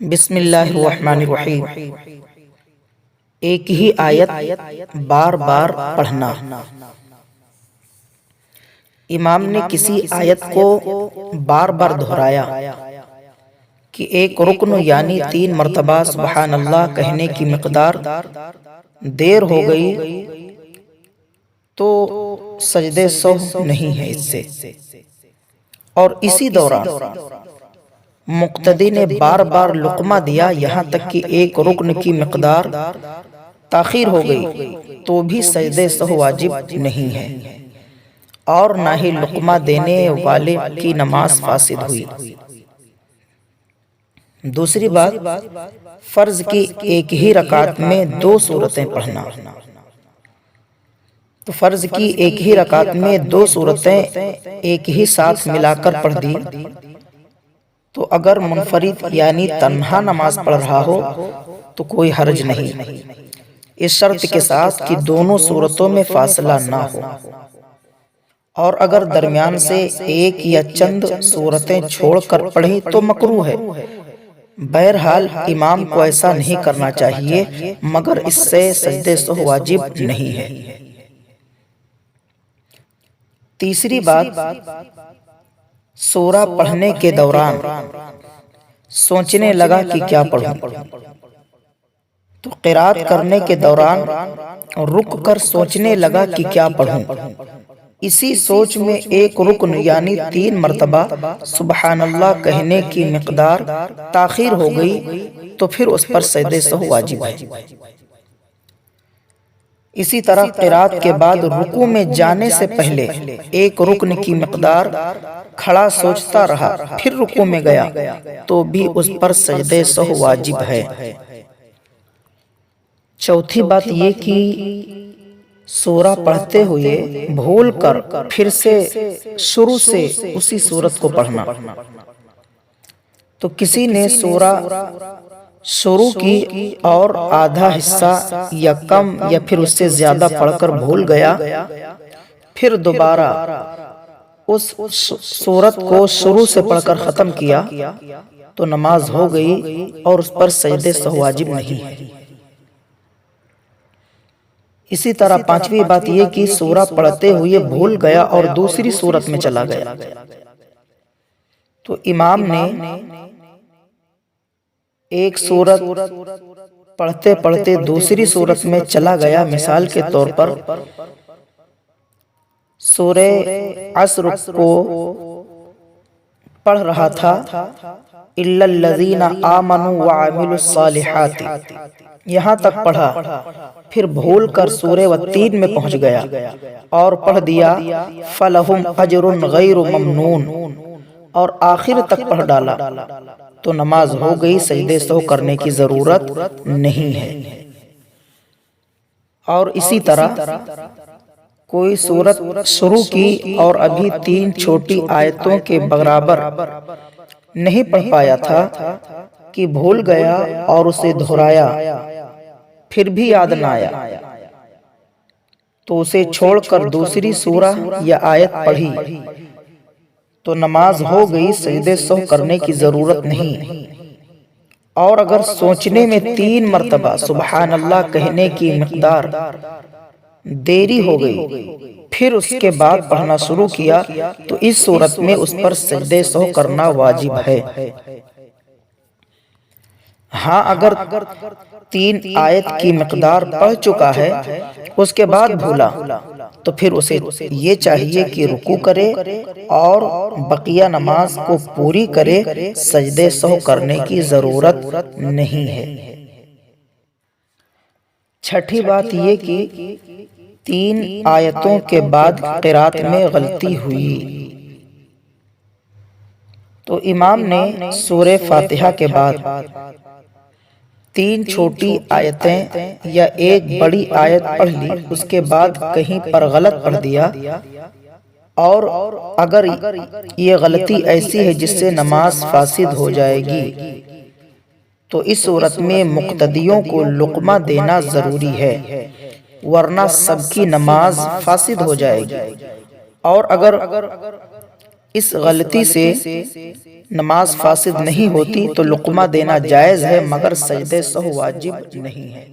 بسم اللہ الرحمن الرحیم۔ ایک ہی آیت بار بار پڑھنا۔ امام نے کسی آیت کو بار بار دہرایا کہ ایک رکن یعنی 3 مرتبہ سبحان اللہ کہنے کی مقدار دیر ہو گئی تو سجدے سہو نہیں ہے اس سے، اور اسی دوران مقتدی نے بار بار لقمہ دیا یہاں تک کہ ایک رکن کی مقدار تاخیر ہو گئی تو بھی سجدے سہو واجب نہیں ہے، اور نہ ہی لقمہ دینے والے کی نماز فاسد ہوئی۔ دوسری بات، فرض کی ایک ہی رکعت میں 2 سورتیں پڑھنا۔ تو فرض کی ایک ہی رکعت میں 2 سورتیں ایک ہی ساتھ ملا کر پڑھ دی تو اگر منفرد یعنی تنہا نماز پڑھ رہا ہو تو کوئی حرج نہیں، اس شرط کے ساتھ کہ دونوں صورتوں میں فاصلہ نہ ہو، اور اگر درمیان سے ایک یا چند صورتیں چھوڑ کر پڑھی تو مکروہ ہے۔ بہرحال امام کو ایسا نہیں کرنا چاہیے، مگر اس سے سجدے سہو واجب نہیں ہے۔ تیسری بات، سورہ پڑھنے کے دوران سوچنے لگا کہ کیا پڑھوں، تو قرات کرنے کے دوران رک کر سوچنے لگا کہ کیا پڑھوں، اسی سوچ میں ایک رکن یعنی 3 مرتبہ سبحان اللہ کہنے کی مقدار تاخیر ہو گئی تو پھر اس پر سجدے سہو واجب ہے۔ اسی طرح قرات کے بعد رکوع میں جانے سے پہلے ایک رکن کی مقدار کھڑا سوچتا رہا پھر رکوع میں گیا تو بھی اس پر سجدے سہو واجب ہے۔ چوتھی بات یہ کہ سورہ پڑھتے ہوئے بھول کر پھر سے شروع سے اسی سورت کو پڑھنا۔ تو کسی نے سورہ شروع کی اور آدھا حصہ یا کم یا پھر اس سے زیادہ پڑھ کر بھول گیا، پھر دوبارہ اس سورت کو شروع سے پڑھ کر ختم کیا تو نماز ہو گئی اور اس پر سجدے سہو واجب نہیں ہے۔ اسی طرح پانچویں بات یہ کہ سورہ پڑھتے ہوئے بھول گیا اور دوسری سورت میں چلا گیا تو امام نے ایک سورت پڑھتے پڑھتے دوسری سورت میں چلا گیا، مثال کے طور پر سورہ عصر کو پڑھ رہا تھا اِلَّا الَّذِينَ آمَنُوا وَعَمِلُوا الصَّالِحَاتِ، یہاں تک پڑھا، پھر بھول کر سورہ والتین میں پہنچ گیا اور پڑھ دیا فَلَهُمْ أَجْرٌ غَيْرُ مَمْنُونَ اور آخر تک پڑھ ڈالا تو نماز ہو گئی، سجدے سہو کرنے کی ضرورت نہیں ہے۔ اور اسی طرح کوئی سورت شروع کی اور ابھی 3 چھوٹی آیتوں کے برابر نہیں پڑھ پایا تھا کہ بھول گیا اور اسے دہرایا پھر بھی یاد نہ آیا تو اسے چھوڑ کر دوسری سورہ یا آیت پڑھی تو نماز ہو گئی، سجدے سہو کرنے کی ضرورت نہیں۔ اور اگر سوچنے میں 3 مرتبہ سبحان اللہ کہنے کی مقدار دیری ہو گئی پھر اس کے بعد پڑھنا شروع کیا تو اس صورت میں اس پر سجدے سہو کرنا واجب ہے۔ ہاں اگر 3 آیت کی مقدار پڑھ چکا ہے اس کے بعد بھولا تو پھر اسے یہ چاہیے کہ رکوع کرے اور بقیہ نماز کو پوری کرے، سجدے سہو کرنے کی ضرورت نہیں ہے۔ چھٹی بات یہ کہ 3 آیتوں کے بعد قرات میں غلطی ہوئی تو امام نے سورہ فاتحہ کے بعد 3 چھوٹی آیتیں یا ایک بڑی آیت پڑھ لی، اس کے بعد کہیں پر غلط پڑھ دیا، اور اگر یہ غلطی ایسی ہے جس سے نماز فاسد ہو جائے گی تو اس صورت میں مقتدیوں کو لقمہ دینا ضروری ہے، ورنہ سب کی نماز فاسد ہو جائے گی۔ اور اگر اس غلطی سے نماز فاسد نہیں ہوتی تو لقمہ دینا جائز ہے، مگر سجدہ سہو واجب نہیں ہے۔